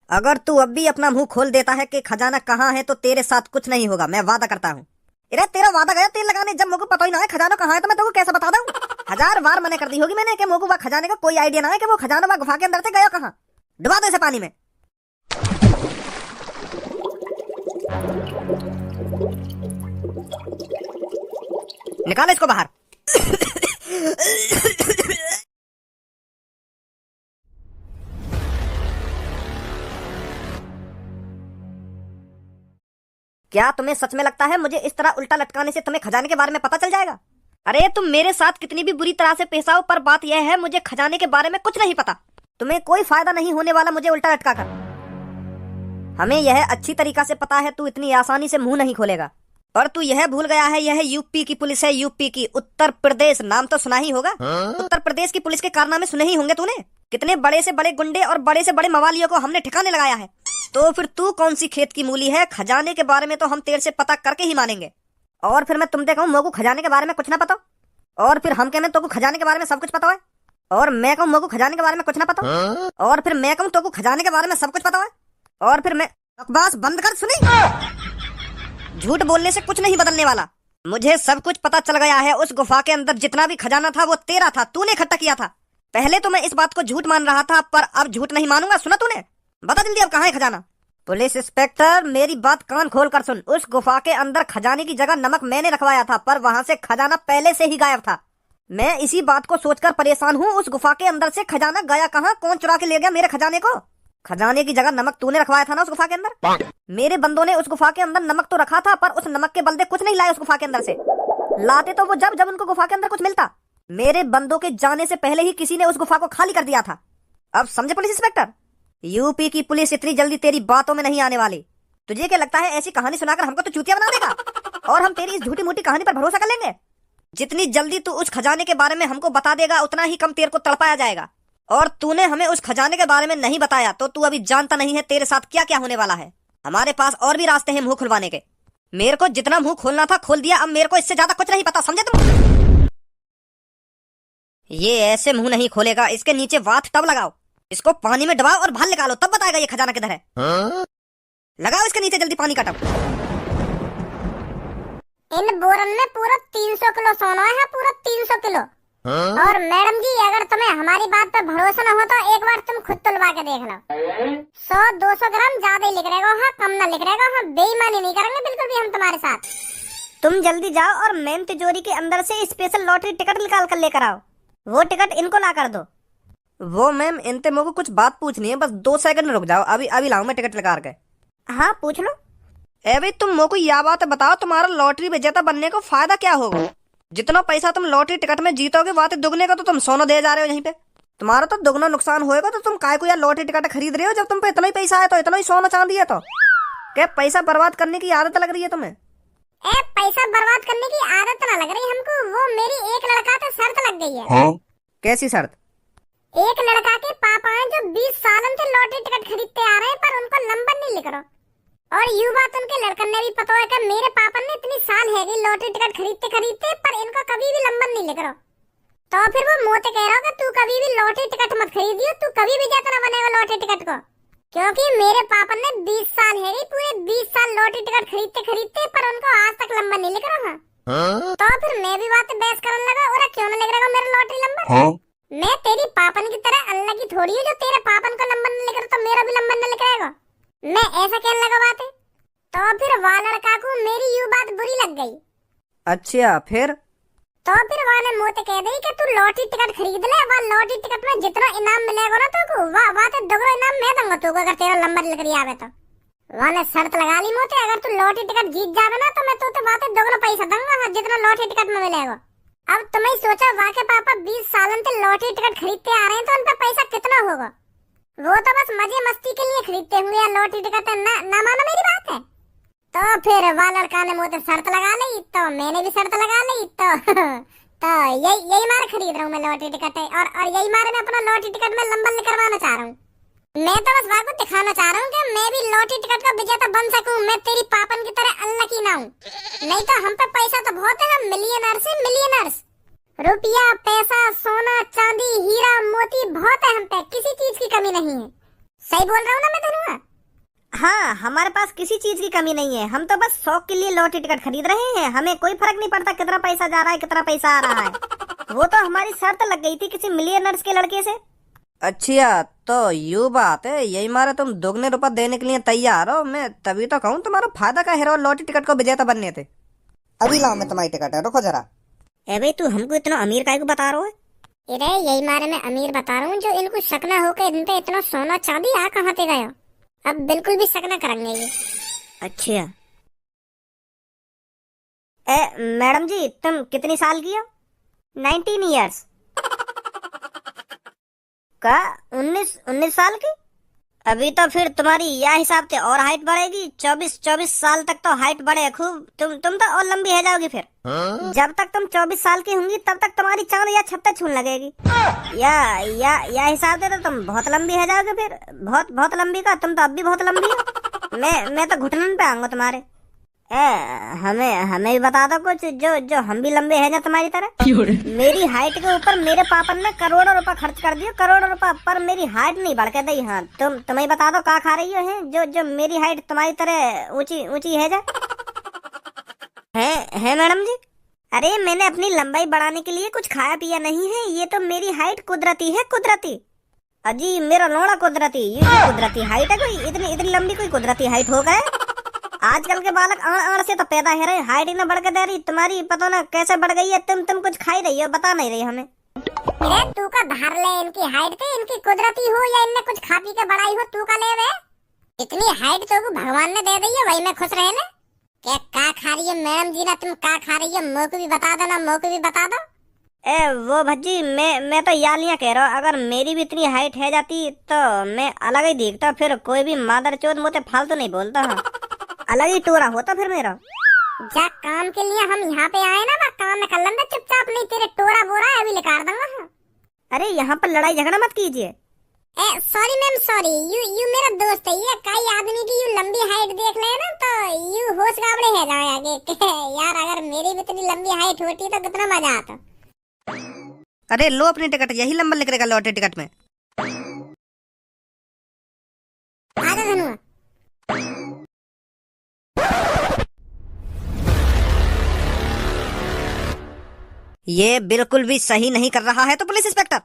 अगर तू अब भी अपना मुंह खोल देता है कि खजाना कहाँ है तो तेरे साथ कुछ नहीं होगा, मैं वादा करता हूँ। अरे तेरा वादा गया तेल लगाने, जब मुझे पता ही ना है खजाना कहाँ है तो मैं तुमको कैसे बता दूं? 1000 बार मना कर दी होगी मैंने कि मुझे वह खजाने का कोई आइडिया ना है कि वो खजाना वह गुफा के अंदर से गया कहाँ। डुबा दो इसे पानी में। निकालो इसको बाहर। क्या तुम्हें सच में लगता है मुझे इस तरह उल्टा लटकाने से तुम्हें खजाने के बारे में पता चल जाएगा? अरे तुम मेरे साथ कितनी भी बुरी तरह से पेश आओ, पर बात यह है मुझे खजाने के बारे में कुछ नहीं पता। तुम्हें कोई फायदा नहीं होने वाला मुझे उल्टा लटका कर। हमें यह अच्छी तरीका से पता है तू इतनी आसानी से मुंह नहीं खोलेगा। और तू यह भूल गया है यह यूपी की पुलिस है, यूपी की। उत्तर प्रदेश नाम तो सुना ही होगा। उत्तर प्रदेश की पुलिस के कारनामे सुने ही होंगे तूने। कितने बड़े से बड़े गुंडे और बड़े से बड़े मवालियों को हमने ठिकाने लगाया है। तो फिर तू कौन सी खेत की मूली है? खजाने के बारे में तो हम तेरे से पता करके ही मानेंगे। और फिर मैं तुमसे कहूँ मोगू खजाने के बारे में कुछ ना पता, और फिर हम कहने तो खजाने के बारे में सब कुछ पता है। और मैं कहूँ मोगू खजाने के बारे में कुछ ना पता, और फिर मैं कहूँ तो खजाने के बारे में सब कुछ पता है। और फिर मैं बकवास बंद कर। सुनी, झूठ बोलने से कुछ नहीं बदलने वाला। मुझे सब कुछ पता चल गया है। उस गुफा के अंदर जितना भी खजाना था वो तेरा था, तूने इकट्ठा किया था। पहले तो मैं इस बात को झूठ मान रहा था, पर अब झूठ नहीं मानूंगा। सुना तूने? बता जल्दी अब कहाँ है खजाना? पुलिस इंस्पेक्टर मेरी बात कान खोल कर सुन। उस गुफा के अंदर खजाने की जगह नमक मैंने रखवाया था, पर वहाँ से खजाना पहले से ही गायब था। मैं इसी बात को सोचकर परेशान हूँ। उस गुफा के अंदर से खजाना गया कहाँ? कौन चुरा के ले गया मेरे खजाने को? खजाने की जगह नमक तूने रखवाया था ना उस गुफा के अंदर। मेरे बंदों ने उस गुफा के अंदर नमक तो रखा था, पर उस नमक के बलदे कुछ नहीं लाए उस गुफा के अंदर से। लाते तो वो जब जब उनको गुफा के अंदर कुछ मिलता। मेरे बंदों के जाने से पहले ही किसी ने उस गुफा को खाली कर दिया था। अब समझे पुलिस इंस्पेक्टर? यूपी की पुलिस इतनी जल्दी तेरी बातों में नहीं आने वाली। तुझे क्या लगता है ऐसी कहानी सुनाकर हमको तो चूतिया बना देगा और हम तेरी इस झूठी मूठी कहानी पर भरोसा कर लेंगे? जितनी जल्दी तू उस खजाने के बारे में हमको बता देगा उतना ही कम तेरे को तड़पाया जाएगा। और तूने हमें उस खजाने के बारे में नहीं बताया तो तू अभी जानता नहीं है तेरे साथ क्या क्या होने वाला है। हमारे पास और भी रास्ते हैं मुंह खुलवाने के। मेरे को जितना मुंह खोलना था खोल दिया, अब मेरे को इससे ज्यादा कुछ नहीं पता, समझे तुम? ये ऐसे मुंह नहीं खोलेगा। इसके नीचे वात टब लगाओ, इसको पानी में डबाओ और बाहर निकालो, तब बताएगा ये खजाना किधर है। लगाओ इसके नीचे जल्दी पानी का टब। इन बोरन में पूरा 300 किलो सोना है, पूरा 300 किलो। और मैडम जी अगर तुम्हें हमारी बात पर भरोसा न हो तो एक बार तुम खुद तुलवा के देख लो। 100-200 ग्राम ज्यादा ही लिख रहेगा, हाँ कम ना लिख रहेगा। हाँ बेईमानी नहीं करेंगे बिल्कुल भी हम तुम्हारे साथ। तुम जल्दी जाओ और मेन तिजोरी के अंदर से स्पेशल लॉटरी टिकट निकाल कर लेकर आओ। वो टिकट इनको ला कर दो। वो मैम इनते मुझको कुछ बात पूछनी है, बस 2 सेकंड में रुक जाओ। अभी अभी लाऊं मैं टिकट निकाल के। हाँ पूछ लो। ए भाई तुम मुझको यह बात बताओ, तुम्हारा लॉटरी विजेता बनने का फायदा क्या होगा? जितना पैसा तुम लॉटरी टिकट में जीतोगे बात दुगने का तो तुम सोना दे जा रहे हो यहीं पे। तुम्हारा तो दुगना नुकसान होएगा। तो तुम काय को यार लॉटरी टिकट खरीद रहे हो जब तुम पे इतना ही पैसा है? तो इतना ही सोना चांदी है तो क्या पैसा बर्बाद करने की आदत लग रही है तुम्हें? पैसा बर्बाद करने की आदत ना लग रही हमको, वो मेरी एक लड़का तो शर्त लग गई है। हाँ? कैसी शर्त? एक लड़का के पापा हैं जो 20 सालों से लॉटरी टिकट खरीदते आ रहे हैं, पर उनको नंबर नहीं लिख रहा। और यू बात उनके लड़कन ने भी पता है कि मेरे पापा ने इतनी साल है गई लॉटरी टिकट खरीदते खरीदते, पर इनको कभी भी नंबर नहीं लिख रहा। तो फिर वो मोते कह रहा कि तू कभी भी लॉटरी टिकट मत खरीदियो, तू कभी भी जाता ना बनेगा लॉटरी टिकट को। क्योंकि मेरे पापा ने 20 साल है गई, पूरे 20 साल लॉटरी टिकट खरीदते खरीदते, पर उनको आज तक नंबर नहीं लिख रहा। तो फिर मैं भी बात बहस करने लगा, और क्यों ना लिख रहा मेरा लॉटरी नंबर? मैं तेरी पापन की तरह अल्लाह की थोड़ी है जो तेरे पापन का नंबर नहीं लिख रहा तो मेरा भी नंबर नहीं लिख रहेगा। मैं ऐसा कहने लगा बात है। तो फिर वह लड़का को मेरी यू बात बुरी लग गई। अच्छा फिर? तो फिर वह ने मोते कह दी कि तू लॉटरी टिकट खरीद ले, वह लॉटरी टिकट में जितना इनाम मिलेगा ना तो वह तो दोगुना इनाम मैं दूंगा तुमको अगर तेरा नंबर लिख रही आवे तो। वह ने शर्त लगा ली मोते, अगर तू लॉटरी टिकट जीत जावे ना तो मैं तो बात दोगुना पैसा दूंगा जितना लॉटरी टिकट में मिलेगा। अब तुम्हें सोचा वहाँ के पापा 20 सालों से लॉटरी टिकट खरीदते आ रहे हैं तो उन पर पैसा कितना होगा? वो तो बस मजे मस्ती के लिए खरीदते होंगे या लॉटरी टिकट ना मानो मेरी बात है। तो फिर वह लड़का ने मुझे शर्त लगा ली, तो मैंने भी शर्त लगा ली। तो यही मारे खरीद रहा हूँ मैं लॉटरी टिकट, और यही मारे मैं अपना लॉटरी टिकट में नंबर निकलवाना चाह रहा हूँ। मैं तो बस वहाँ को दिखाना चाह रहा हूँ कि मैं भी लॉटरी टिकट का विजेता बन सकूँ। मैं तेरी पापन की तरह अल्लाह की ना हूँ। नहीं तो हम पे पैसा तो बहुत है, हम मिलियनर्स हैं, मिलियनर्स। रुपया पैसा सोना चांदी हीरा मोती बहुत है हम पे, किसी चीज की कमी नहीं है। सही बोल रहा हूँ ना मैं धनुआ? हाँ, हमारे पास किसी चीज की कमी नहीं है, हम तो बस शौक के लिए लॉटरी टिकट खरीद रहे हैं। हमें कोई फर्क नहीं पड़ता कितना पैसा जा रहा है कितना पैसा आ रहा है। वो तो हमारी शर्त लग गई थी किसी मिलियनर्स के लड़के से। अच्छा, तो यू बात है, यही मारे तुम दोगुने रुपए देने के लिए तैयार हो। मैं तभी तो कहूँ तुम्हारा फायदा का हेरो लॉटरी टिकट को विजेता बनने थे। अभी लाओ मैं तुम्हारी टिकट है, रुको जरा। ए भाई, तू हमको इतना अमीर काहे को बता रहा है? अरे यही मारे मैं अमीर बता रहा हूँ, जो इनको शक न हो के इन पे इतना सोना चांदी आ कहाँ पे गया। अब बिल्कुल भी शक न करेंगे ये। अच्छा। मैडम जी, तुम कितनी साल की हो? 19 ईयर्स का? 19 साल की? अभी तो फिर तुम्हारी यह हिसाब से और हाइट बढ़ेगी। 24 साल तक तो हाइट बढ़े खूब। तुम तो और लंबी है जाओगी फिर। जब तक तुम 24 साल की होंगी तब तक तुम्हारी चांद या छत्ता छूने लगेगी। या हिसाब से तो तुम बहुत लंबी है जाओगे फिर। बहुत लंबी का? तुम तो अब भी बहुत लंबी हो। मैं तो घुटनों पे आऊंगा तुम्हारे। हमें भी बता दो कुछ जो हम भी लंबे हैं ना तुम्हारी तरह। मेरी हाइट के ऊपर मेरे पापा ने करोड़ों रुपए खर्च कर दिए, करोड़ों रुपए, पर मेरी हाइट नहीं बढ़ के दी। हाँ, तुम्हें बता दो क्या खा रही हो है जो मेरी हाइट तुम्हारी तरह ऊंची है जा है मैडम जी। अरे मैंने अपनी लंबाई बढ़ाने के लिए कुछ खाया पिया नहीं है। ये तो मेरी हाइट कुदरती है, कुदरती। अजी मेरा लोड़ा कुदरती। ये कुदरती हाइट है? कोई इतनी लंबी कोई कुदरती हाइट हो गए? आजकल के बालक आड़ से तो पैदा है रहे, हाइट ही ना बढ़ के दे रही। तुम्हारी पता ना कैसे बढ़ गई है। तुम कुछ खाई रही हो, बता नहीं रही हमें। अरे तू का धार ले इनकी हाइट पे, इनकी कुदरती हो या इनने कुछ खा पी के बढ़ाई हो, तू का ले वे। इतनी हाइट तो भगवान ने दे दी है, वही में खुश रहे ना। क्या खा रही है मैडम जी ना, तुम क्या खा रही है? मोह को भी बता दो ना, मोह को भी बता दो। वो भज्जी, मैं तो यालियां कह रहा हूँ, अगर मेरी भी इतनी हाइट है जाती तो मैं अलग ही दिखता। फिर कोई भी मादर चोद मुझे फालतू नहीं बोलता। हाँ, अलग ही टोरा होता फिर मेरा। जा काम के लिए हम यहाँ पे आए ना, वह काम में कर लेंगे चुपचाप, नहीं तेरे टोरा बोरा है अभी निकाल दूंगा। हाँ। अरे यहाँ पर लड़ाई झगड़ा मत कीजिए। सॉरी मैम सॉरी, यू मेरा दोस्त है। ये कई आदमी की यू लंबी हाइट देख ले ना तो यू होश गावड़े है जाए आगे। यार अगर मेरी भी इतनी लंबी हाइट होती तो कितना मजा आता। अरे लो अपनी टिकट, यही नंबर लिख रहेगा लॉटरी टिकट में। आजा धनुआ। ये बिल्कुल भी सही नहीं कर रहा है तो पुलिस इंस्पेक्टर।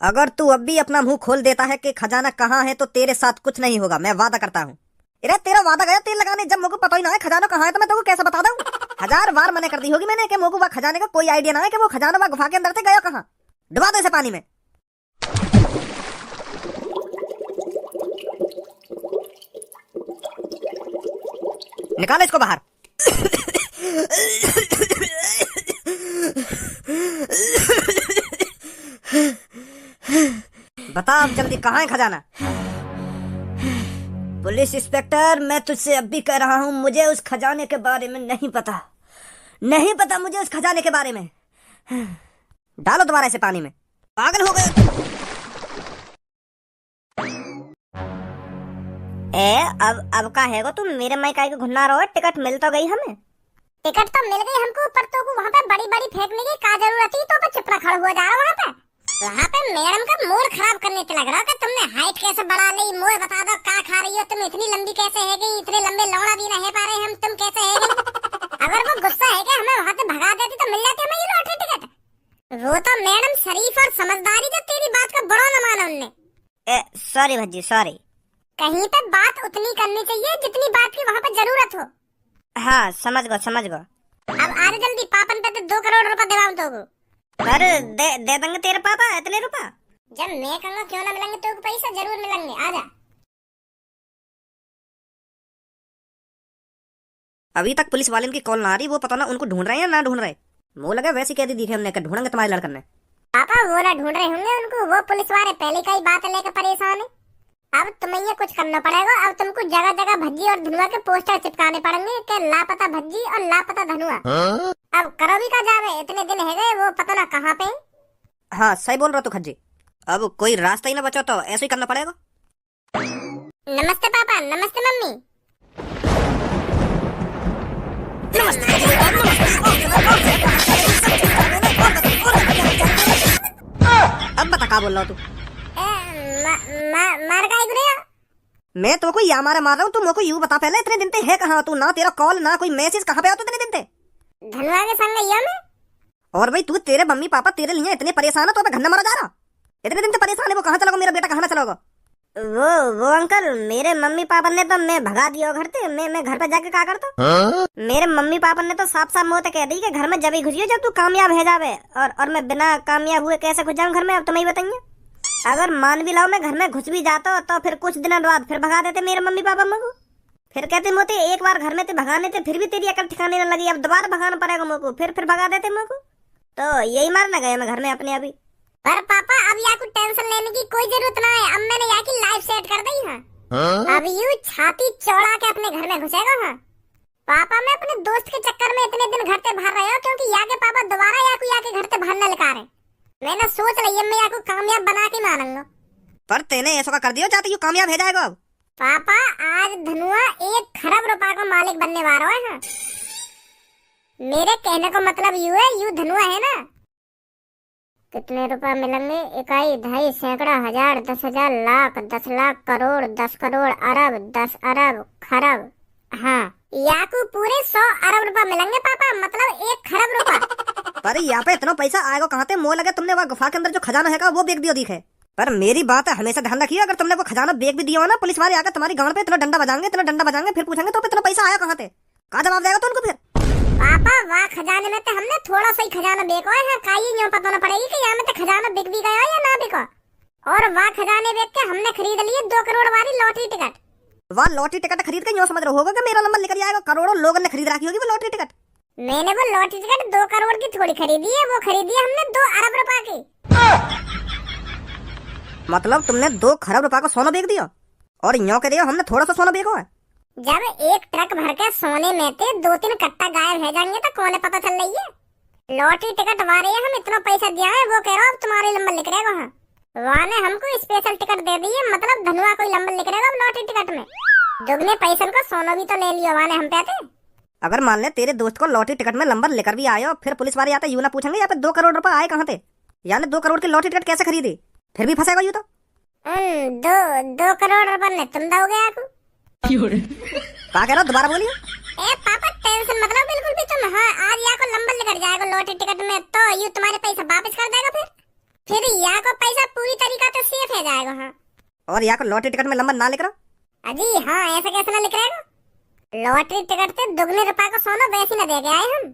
अगर तू अब भी अपना मुंह खोल देता है कि खजाना कहाँ है तो तेरे साथ कुछ नहीं होगा, मैं वादा करता हूँ। अरे तेरा वादा गया तेल लगाने, जब मुझको पता ही ना है खजाना कहाँ है तो मैं तेको कैसे बता दूं? 1000 बार मना कर दी होगी मैंने कि मुझको वह खजाने का कोई आइडिया ना है कि वो खजाना वह गुफा के अंदर से गया कहाँ। डुबा दो इसे पानी में। निकालो इसको बाहर। बता अब जल्दी, कहाँ है खजाना? पुलिस इंस्पेक्टर, मैं तुझसे अब भी कह रहा हूँ, मुझे उस खजाने के बारे में नहीं पता मुझे उस खजाने के बारे में। डालो दोबारा इसे पानी में। पागल हो गए? अब का है तुम मेरे माई का घुन्ना रहो। टिकट मिल तो गई हमें। टिकट तो मिल गई हमको, पर तो वहाँ पे बड़ी फेंकने की क्या जरूरत थी? तो चुपड़ा खड़ा हुआ जा रहा वहाँ पे मैडम का मूड खराब करने से लग रहा कि तुमने हाइट कैसे बढ़ा ली। मोह बता दो क्या खा रही हो तुम? इतनी लंबी कैसे है गई? इतने लंबे लौड़ा भी नहीं पा रहे हम, तुम कैसे है गई? अगर वो गुस्सा है कि हमें वहाँ से भगा देती तो मिल जाती हमें ये लॉटरी टिकट। वो तो मैडम शरीफ और समझदारी जो तेरी बात का बड़ा न माना उनने। Sorry Bhajji, sorry. कहीं पे बात उतनी करनी चाहिए जितनी बात की वहाँ पे जरूरत हो। हाँ, समझ गो। अब आ जल्दी, पापन पे तो 2 करोड़ रुपए दिलाऊं तो। अरे दे देंगे तेरे पापा इतने रुपए। जब मैं कहूँगा क्यों ना मिलेंगे, तो पैसा जरूर मिलेंगे। आजा। अभी तक पुलिस वाले की कॉल ना आ रही, वो पता ना उनको ढूंढ रहे हैं या ना ढूंढ रहे। मुँह लगा वैसी कह दी दिखे हमने कि ढूंढेंगे तुम्हारे लड़कन ने। पापा वो ना ढूंढ रहे होंगे उनको, वो पुलिस वाले पहले का ही बात लेकर परेशान है। अब तुम्हें ये कुछ करना पड़ेगा। अब तुमको जगह जगह भज्जी और धनुआ के पोस्टर चिपकाने पड़ेंगे कि लापता भज्जी और लापता धनुआ। अब करो भी का जावे, इतने दिन है गए, वो पता ना कहाँ पे। हाँ सही बोल रहा तू खज्जी। अब कोई रास्ता ही ना बचा तो ऐसे ही करना पड़ेगा। नमस्ते पापा, नमस्ते मम्मी। अब बता क्या बोल रहा तू? मार का गुड़िया। मैं तो कोई या मारा मार रहा हूँ, तू मेरे को यूं बता पहले इतने दिन ते है कहाँ तू? ना तेरा कॉल ना कोई मैसेज, कहाँ पे हो तू इतने दिन ते? धनुआ के संग गई मैं। और भाई तू, तेरे मम्मी पापा तेरे लिए इतने परेशान है तो अबे घन्ना मरा जा रहा? इतने दिन से परेशान है, वो कहाँ चला गया मेरा बेटा, कहाँ चला गया? वो अंकल, मेरे मम्मी पापा ने तो मैं भगा दिया घर से। मैं घर पे जाके क्या करता? मेरे मम्मी पापा ने तो साफ साफ मुंह से कह दी कि घर में जब ही घुसियो जब तू कामयाब है जावे, और मैं बिना कामयाब हुए कैसे घुस जाऊं घर में, अब तुम ही बताइए। अगर मान भी लाओ मैं घर में घुस भी जाता तो फिर कुछ दिनों बाद फिर भगा देते मेरे मम्मी पापा मुझको। फिर कहते मोते एक बार घर में ते भगाने थे, फिर भी तेरी अकल ठिकाने न लगी, अब दोबारा भगाना पड़ेगा मुझको, फिर भगा देते मुझको। तो यही मारना गया मैं घर में अपने अभी। पर पापा अब या को टेंशन लेने की कोई जरूरत ना है, अब मैंने या की लाइफ सेट कर दी है। अब यूं छाती चौड़ा के अपने घर में घुसेगा। हाँ पापा, मैं अपने दोस्त के चक्कर में इतने दिन घर से बाहर रहा हूँ क्योंकि या के पापा दोबारा या को या के घर से बाहर न निकाले। मैंने सोच रही है मैं या को कामयाब बना के मारूंगा। पर तेने ऐसा कर दिया, चाहती हूँ कामयाब है जाएगा अब। पापा आज धनुआ 1 खरब रुपए का मालिक बनने वाला है। मेरे कहने का मतलब यूं है, यूं धनुआ है ना। कितने रुपए मिलेंगे? इकाई, ढाई, सैकड़ा, हजार, 10,000, लाख, 10 लाख, करोड़, 10 करोड़, अरब, 10 अरब, खरब। हाँ याकू पूरे 100 अरब रुपए मिलेंगे पापा, मतलब 1 खरब रुपए। पर यहाँ पे इतना पैसा आएगा कहाँ से? मोह लगे तुमने वह गुफा के अंदर जो खजाना है वो बेच दिया दिखे। पर मेरी बात है, हमेशा ध्यान रखिए, अगर तुमने वो खजाना बेच भी दिया हो ना, पुलिस वाले आकर तुम्हारी गांड पे इतना डंडा बजाएंगे, फिर पूछेंगे तो इतना पैसा आया कहाँ से? कहाँ जवाब देगा तो उनको फिर? पापा वाह खजाने में तो हमने थोड़ा सा ही खजाना बेको है, काई न्यों पता न पड़ेगी कि यहाँ में तो खजाना बिक भी गया या ना बिको। और वाह खजाने बेच के हमने खरीद लिए 2 करोड़ वाली लॉटरी टिकट। वह लॉटरी टिकट खरीद के यूँ समझ रहे होगा कि मेरा नंबर लेकर आएगा? करोड़ों लोगों ने खरीद रखी होगी वो लॉटरी टिकट। मैंने वो लॉटरी टिकट 2 करोड़ की थोड़ी खरीदी है, वो खरीदी है हमने 2 अरब रुपए की। मतलब तुमने 2 खरब रुपए का सोना बेच दिया? और यूँ कह रही हो हमने थोड़ा सा सोना बेचा है? जब 1 ट्रक भर के सोने में थे 2-3 कट्टा गायब हो जाएंगे तो कौन पता चल रही है। लॉटरी टिकट वाले हम इतना पैसा दिया है, वो कह रहा अब तुम्हारे नंबर लिख रहेगा। वहाँ ने हमको स्पेशल टिकट दे दी है, मतलब धनुआ कोई नंबर लिख रहेगा लॉटरी टिकट में। दुगने पैसे का सोना भी तो ले लिया वहाँ ने हम पे थे। अगर मान ले तेरे दोस्त को लॉटरी टिकट में नंबर लेकर भी आयो, फिर पुलिस वाले आते यूँ ना पूछेंगे यहाँ पे 2 करोड़ रुपए आए कहाँ थे? यानी 2 करोड़ की लॉटरी टिकट कैसे खरीदी? फिर भी फंसेगा यूँ तो। 2 करोड़ रुपए ने तुम दोगे आपको? क्या कह रहा हो? दोबारा बोलिए। ए पापा टेंशन मत लो बिल्कुल भी तुम। हाँ आज या को नंबर लेकर जाएगा लॉटरी टिकट में तो यू तुम्हारे पैसा वापस कर देगा। फिर या को पैसा पूरी तरीका से सेफ हो जाएगा। हाँ और यहाँ को लॉटरी टिकट में नंबर ना लिख रहा? अजी हाँ ऐसा कैसे ना लिख रहेगा? लॉटरी टिकट से दुगने रुपए का सोना वैसे न दे गए आए हम।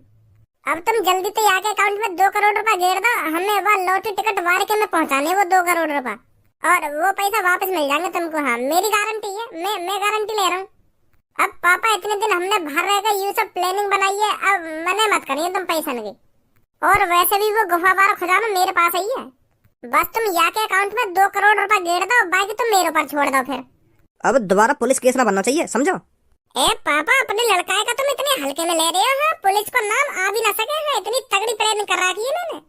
अब तुम जल्दी से यहाँ के अकाउंट में 2 करोड़ रुपए गेर दो, हमें वह लॉटरी टिकट वार के में पहुँचाने वो 2 करोड़ रुपए, और वो पैसा वापस मिल जाएंगे तुमको। हाँ मेरी गारंटी है, मैं गारंटी ले रहा हूँ। अब पापा इतने दिन हमने बाहर रहकर ये सब प्लानिंग बनाई है, अब मने मत करिए तुम पैसा नहीं। और वैसे भी वो गुफा वाला खजाना मेरे पास ही है, बस तुम या के अकाउंट में 2 करोड़ रुपए गेर दो, बाकी तुम मेरे ऊपर छोड़ दो। फिर अब दोबारा पुलिस केस ना बनना चाहिए, समझो? ए पापा अपने लड़काए का तुम इतने हल्के में ले रहे हो। हाँ पुलिस को नाम आ भी ना सके है, इतनी तगड़ी प्लानिंग कर रखी है मैंने।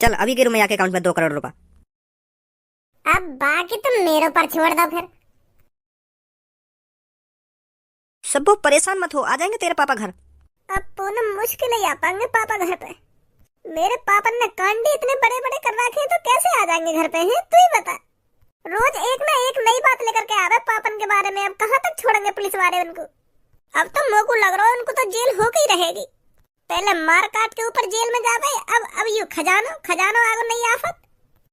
चल अभी गिरू मैं या के अकाउंट में 2 करोड़ रुपए। अब बाकी तुम मेरे ऊपर छोड़ दो। फिर सब परेशान मत हो, आ जाएंगे तेरे पापा घर। अब पूनम मुश्किल ही आ पाएंगे पापा घर पे। मेरे पापा ने कांडे इतने बड़े बड़े कर रखे हैं तो कैसे आ जाएंगे घर पे? हैं तू ही बता। रोज एक ना एक नई बात लेकर के आ रहे पापन के बारे में। अब कहाँ तक छोड़ेंगे पुलिस वाले उनको? अब तो मोको लग रहा है उनको तो जेल होके ही रहेगी। पहले मार काट के ऊपर जेल में जा गए, अब यू खजानो आगो नई आफत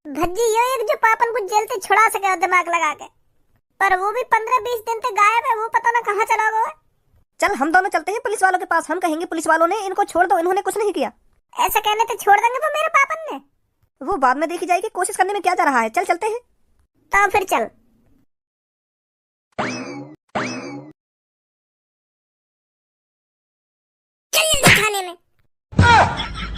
भज्जी यो एक जो पापन को जेल से छुड़ा सके दिमाग लगा के, पर वो भी 15-20 दिन तक गायब है, वो पता ना कहाँ चला गया। चल हम दोनों चलते हैं पुलिस वालों के पास, हम कहेंगे पुलिस वालों ने इनको छोड़ दो, इन्होंने कुछ नहीं किया। ऐसा कहने तो छोड़ देंगे तो मेरे पापन ने? वो बाद में देखी जाएगी, कोशिश करने में क्या जा रहा है। चल चलते हैं। तो फिर चल। खाने में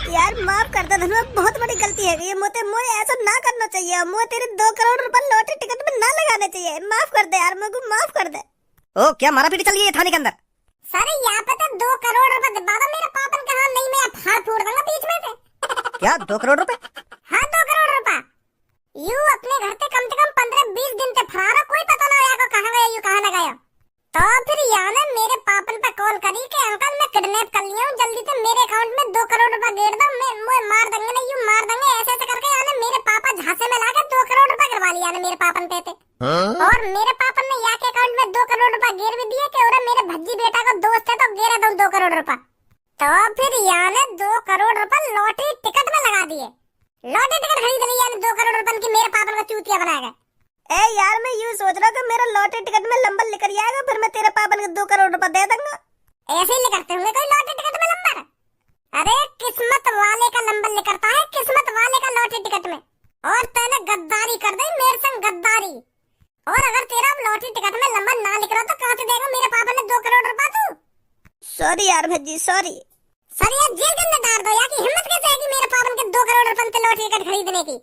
यार माफ कर दे धनुआ, बहुत बड़ी गलती है ये। मोए ऐसा ना करना चाहिए। मोए तेरे 2 करोड़ रुपए लॉटरी टिकट में ना लगाने चाहिए। माफ कर दे यार, मुझे माफ कर दे। ओ क्या मारा पीटी चल रही है थाने के अंदर? सारे यहाँ पे तो 2 करोड़ रुपए दबा दो मेरे पापन के। हाँ नहीं मैं फाड़ फोड़ दूंगा बीच में से। क्या 2 करोड़ रुपए? हाँ 2 करोड़ रुपए। यू अपने घर से कम 15-20 दिन से फरार है, कोई पता ना यार कहाँ गया यू कहाँ न गया। तो फिर यहाँ ने मेरे पापन पे कॉल करी कि अंकल मैं किडनैप कर लिया हूँ, जल्दी से मेरे अकाउंट में 2 करोड़ रुपए गेर दो, मैं मार देंगे ना यू मार देंगे। ऐसे करके यहाँ ने मेरे पापा झांसे में लाके 2 करोड़ रुपए गिरवा लिया मेरे पापन पे। और मेरे पापा ने या के अकाउंट में 2 करोड़ रुपए गिर भी दिए कि और मेरे भज्जी बेटा को दोस्त है तो गिरा दूं 2 करोड़ रुपए। तो फिर यहाँ ने 2 करोड़ रुपए लॉटरी टिकट में लगा दिए। लॉटरी टिकट खरीद ली यानी 2 करोड़ रुपए की मेरे पापा को चूतिया बनाएगा। ए यार मैं यूं सोच रहा था मेरा लॉटरी टिकट में नंबर लिख आएगा फिर मैं तेरे पापा को 2 करोड़ रुपए दे दूंगा। ऐसे ही लिखते होंगे कोई लॉटरी टिकट में नंबर। अरे किस्मत वाले का नंबर लिखता है, किस्मत वाले का लॉटरी टिकट में। और तूने गद्दारी कर दी मेरे संग गद्दारी। और अगर तेरा लॉटरी टिकट में नंबर ना लिख रहा तो कहाँ से देगा मेरे पापा ने 2 करोड़ रुपए तू? सॉरी यार भज्जी सॉरी। सर ये जेल के अंदर डाल दो यार की हिम्मत कैसे है कि मेरे पापा के 2 करोड़ रुपए के लॉटरी टिकट खरीदने की।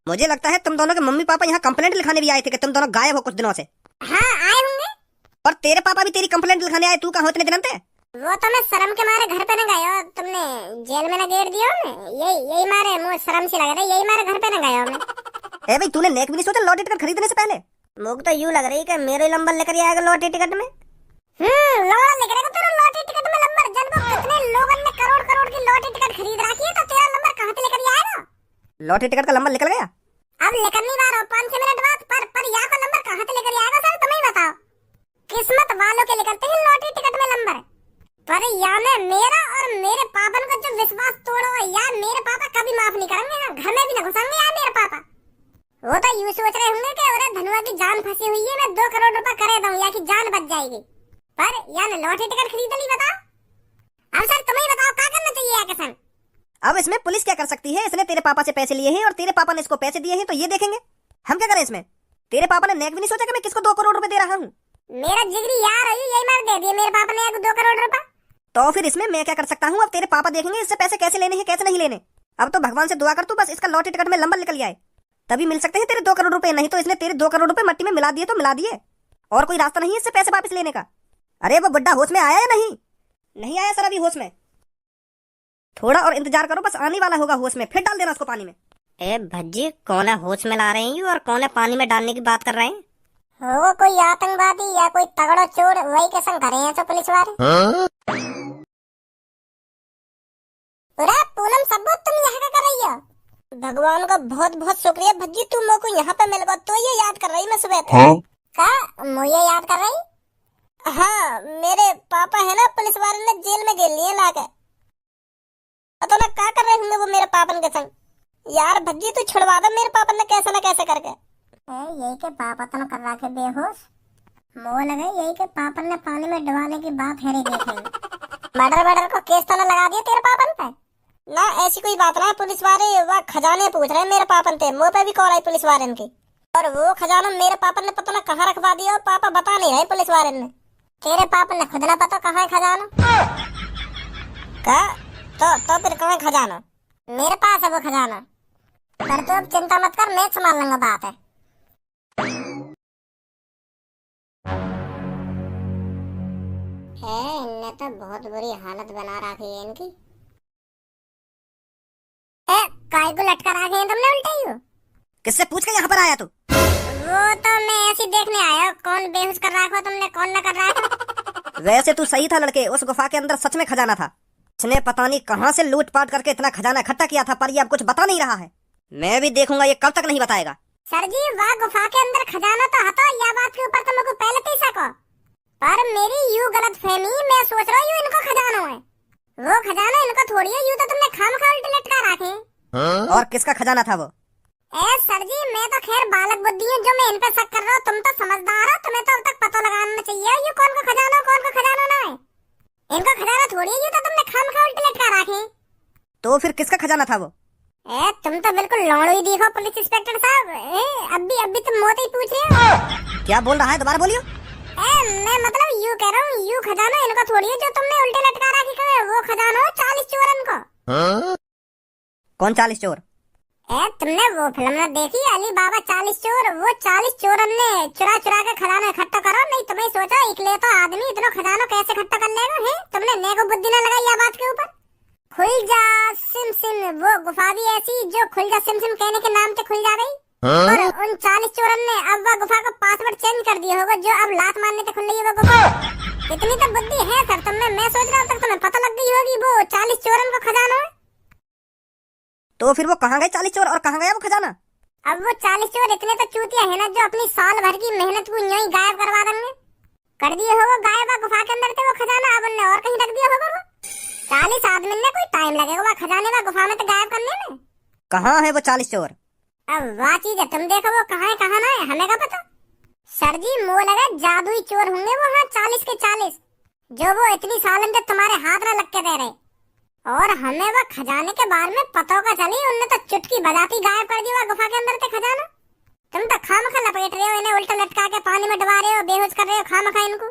मुझे लगता है तुम दोनों के मम्मी पापा यहाँ कंप्लेंट लिखाने भी आए थे कि तुम दोनों गायब हो कुछ दिनों से। हाँ आए होंगे। और तेरे पापा भी तेरी कंप्लेंट लिखाने आए, तू कहाँ हो इतने दिन से? वो तो मैं शर्म के मारे घर पे न गए हो, तुमने जेल में न गेड़ दिया हो। यही मारे मुझे शर्म सी लग रहा है, यही मारे घर पे न गए हो मैं। ए भाई तूने नेक भी नहीं सोचा लॉटरी टिकट खरीदने से पहले? मुझे तो यूं लग रही कि मेरे नंबर लेकर आएगा लॉटरी टिकट में। लोड़ा लिख रहेगा तेरा लॉटरी टिकट में नंबर। जब को कितने लोगों ने करोड़ करोड़ की लॉटरी टिकट खरीद रखी है तो तेरा नंबर कहाँ से लेकर आएगा? लॉटरी टिकट का नंबर निकल गया? अब लेकर नहीं आ रहा 5-6 मिनट बाद पर यहाँ का नंबर कहाँ से लेकर आएगा सर तुम ही बताओ। किस्मत वालों के लेकर हैं लॉटरी टिकट में नंबर। पर यहाँ में मेरा और मेरे पापा का जो विश्वास तोड़ो यार, मेरे पापा कभी माफ नहीं करेंगे। घर में भी न घुसेंगे यार मेरे पापा। वो तो यूं सोच रहे होंगे कि अरे धनुआ की जान फंसी हुई है, मैं 2 करोड़ रुपए करे दूं या की जान बच जाएगी। पर यार लॉटरी टिकट खरीद ली बताओ। अब सर तुम ही बताओ क्या करना चाहिए यार किसान? अब इसमें पुलिस क्या कर सकती है? इसने तेरे पापा से पैसे लिए हैं और तेरे पापा ने इसको पैसे दिए हैं तो ये देखेंगे। हम क्या करें इसमें? तेरे पापा ने नेक भी नहीं सोचा कि मैं किसको 2 करोड़ रुपए दे रहा हूँ। मेरा जिगरी यार है यही मार दे दिए मेरे पापा ने 2 करोड़ रुपए। तो फिर इसमें मैं क्या कर सकता हूँ? अब तेरे पापा देखेंगे इससे पैसे कैसे लेने हैं कैसे नहीं लेने। अब तो भगवान से दुआ कर तू बस इसका लॉटरी टिकट में नंबर निकल जाए, तभी मिल सकते हैं तेरे 2 करोड़ रुपए। नहीं तो इसने तेरे 2 करोड़ रुपए मट्टी में मिला दिए तो मिला दिए, और कोई रास्ता नहीं है इससे पैसे वापस लेने का। अरे वो बुड्ढा होश में आया या नहीं? नहीं आया सर अभी होश में। थोड़ा और इंतजार करो, बस आने वाला होगा होश में, फिर डाल देना उसको पानी में। ए भज्जी कौन है होश में ला रहे हैं और कौन है पानी में डालने की बात कर रहे हैं? होगा कोई आतंकवादी या कोई तगड़ा चोर, वही के संग करे हैं तो पुलिस वाले। पूरा पूनम सबूत तुम यहाँ का कर रही हो? भगवान का बहुत बहुत शुक्रिया भज्जी, तुम मेरे को यहाँ पे मिल गया तो ये याद कर रही मैं सुबह से। का मुझे याद कर रही? हाँ मेरे पापा है ना पुलिस वाले ने जेल में गेल लिए लाके। तो ना क्या कर रहे होंगे वो मेरे पापन के संग। यार भज्जी तू छुड़वा दे मेरे पापन ने कैसे ना कैसे करके। यही के पापा तो कर रखे बेहोश मोह लगे, यही के पापन ने पानी में डुबाने की बात है देखेंगे। मर्डर को केस तो ना लगा दिया तेरे पापन पे? ना ऐसी कोई बात ना, पुलिस वाले वह खजाने पूछ रहे मेरे पापन थे, मुँह पे भी कॉल आई पुलिस वाले की। और वो खजाना मेरे पापन ने पता ना कहाँ रखवा दिया, पापा बता नहीं रहे पुलिस वाले ने। तेरे पापन ने खुद ना पता कहाँ है खजाना का? तो फिर कहाँ खजाना? मेरे पास है वो खजाना। पर तो अब चिंता मत कर, मैं संभाल लूंगा बात है। इनने तो बहुत बुरी हालत बना रखी है इनकी। काय को लटका रखे हैं तुमने उल्टे ही हो? किससे पूछ के यहाँ पर आया तू? वो तो मैं ऐसे देखने आया कौन बेहोश कर रखा तुमने कौन ना कर रहा। वैसे तू सही था लड़के, उस गुफा के अंदर सच में खजाना था। इसने पता नहीं कहां से लूटपाट करके इतना खजाना इकट्ठा किया था, पर ये अब कुछ बता नहीं रहा है। मैं भी देखूंगा ये कब तक नहीं बताएगा। सर जी वह गुफा के अंदर खजाना तो था, या बात के ऊपर तो मुझे पहले ही सको। पर मेरी यूं गलत फहमी, मैं सोच रहा हूँ इनको खजाना है। वो खजाना इनको थोड़ी है, यूं तो तुमने खामखा उल्टे लटका रखे। और किसका खजाना था वो? सर जी मैं तो खैर बालक बुद्धि हूँ जो मैं इन पे शक कर रहा हूँ, तुम तो समझदार हो, तुम्हें तो अब तक पता लगाना चाहिए ये कौन का खजाना कौन का खजाना ना है। इनका खजाना थोड़ी है, तो तुमने खामखा उल्टे लटका रखे। तो फिर किसका खजाना था वो? तुम तो बिल्कुल लौड़ो ही दिखो पुलिस इंस्पेक्टर साहब। अभी तुम मौत ही पूछ रहे हो। क्या बोल रहा है, दोबारा बोलियो। मैं मतलब यूं कह रहा हूँ, यूं खजाना इनका थोड़ी है जो तुमने उल्टे लटका रखी, वो खजाना हो 40 चोरन को। कौन 40 चोर? तुमने वो फिल्म ना देखी अली बाबा 40 चोर? वो 40 चोरन ने चुरा चुरा के खजाना इकट्ठा करो, नहीं तुम्हें सोचो इकले तो आदमी इतना खजाना कैसे इकट्ठा कर लेगा है? तुमने नेको बुद्धि ना लगाई या बात के ऊपर। खुल जा सिम सिम, वो गुफा भी ऐसी जो खुल जा सिम सिम कहने के नाम से खुल जा गई। और उन 40 चोरन ने अब वह गुफा का पासवर्ड चेंज कर दिया होगा, जो अब लात मारने से खुल रही है वो गुफा। इतनी तो बुद्धि है सर तुमने, मैं सोच रहा हूँ तक तुम्हें पता लग गई होगी वो 40 चोरन को खजाना है। तो फिर वो कहाँ गए 40 चोर और कहाँ गया वो खजाना? अब वो 40 चोर इतने तो चूतिया है ना जो अपनी साल भर की मेहनत को यूं ही गायब करवा देंगे। कर दिए हो वो गायब गुफा के अंदर थे वो खजाना, अब उनने और कहीं रख दिया होगा वो। 40 आदमी ने कोई टाइम लगेगा वो खजाने का गुफा में तो गायब करने में। कहाँ है वो 40 चोर? अब वह चीज है, तुम देखो वो कहाँ है कहाँ ना है, हमें क्या पता। सर जी मोह लगा जादुई चोर होंगे वो, हाँ 40 के 40, जो वो इतनी साल से तुम्हारे हाथ में लग के दे रहे। और हमें वो खजाने के बारे में पता का चली, उनने तो चुटकी बजाती गायब कर दिया गुफा के अंदर से खजाना। तुम तो खामखा लपेट रहे हो इन्हें, उल्टा लटका के पानी में डुबा रहे हो, बेहोश कर रहे हो खामखा इनको।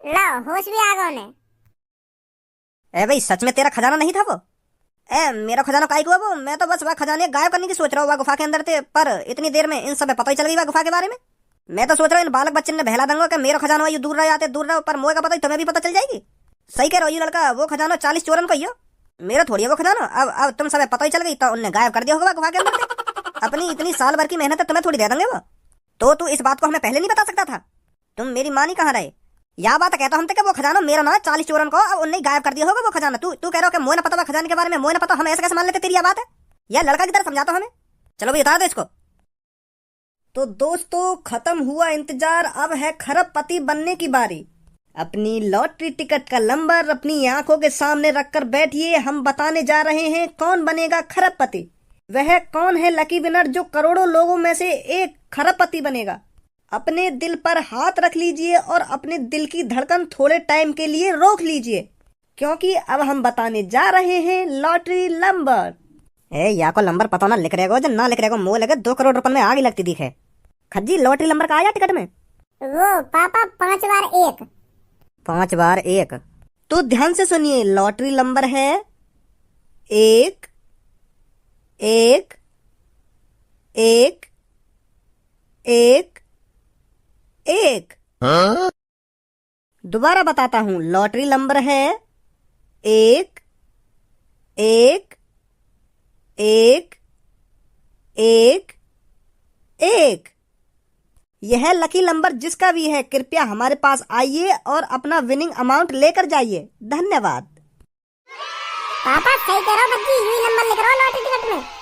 लो होश भी आ गए उन्हें। ए भाई सच में तेरा खजाना नहीं था वो? मेरा खजाना काहे को है वो? मैं तो बस वह खजाने गायब करने की सोच रहा हूँ गुफा के अंदर थे, पर इतनी देर में इन सब पता ही चल गई गुफा के बारे में। मैं तो सोच रहा हूँ इन बालक बच्चे ने बहला दूंगा कि मेरा खजाना ये दूर रह जाते दूर रहो, पर मोए का पता ही तुम्हें भी पता चल जाएगी। सही कह रहा हो ये लड़का, वो खजाना 40 चोरन को ही हो, मेरा थोड़ी है वो खजाना। अब तुम सब पता ही चल गई तो उनने गायब कर दिया होगा गुफा के अंदर से। अपनी इतनी साल भर की मेहनत है तुम्हें थोड़ी दे देंगे वो। तो तू इस बात को हमें पहले नहीं बता सकता था? तुम मेरी माँ नहीं कहाँ रहे? या बात कहता हम कि वो खजाना मेरा ना 40 चोरन को, अब उनने गायब कर दिया होगा वो खजाना। तू कह रहा हो कि मोए ना पता खजाने के बारे में, मोए ना पता, हम ऐसे कैसे मान लेते? तेरी यह बात है? या लड़का की तरह समझाता हमें? चलो भाई बता दो इसको। तो दोस्तों खत्म हुआ इंतजार, अब है खरबपति बनने की बारी। अपनी लॉटरी टिकट का नंबर अपनी आंखों के सामने रखकर बैठिए, हम बताने जा रहे हैं कौन बनेगा खरबपति। वह कौन है लकी विनर जो करोड़ों लोगों में से एक खरबपति बनेगा? अपने दिल पर हाथ रख लीजिए और अपने दिल की धड़कन थोड़े टाइम के लिए रोक लीजिए, क्योंकि अब हम बताने जा रहे हैं लॉटरी नंबर। या को नंबर पता ना लिख रहेगा, जब ना लिख रहेगा मुंह लगे 2 करोड़ रुपए में आगे लगती दिखे। खज्जी लॉटरी नंबर का आया टिकट में? वो पापा 5 बार 1। 5 बार 1। तो ध्यान से सुनिए, लॉटरी नंबर है 1 1 1 1 1। दोबारा बताता हूं, लॉटरी नंबर है 1 1 1 1 1। यह लकी नंबर जिसका भी है कृपया हमारे पास आइए और अपना विनिंग अमाउंट लेकर जाइए। धन्यवाद। पापा सही कह रहा हो बच्ची, यही नंबर लिख रहा हो लॉटरी टिकट में।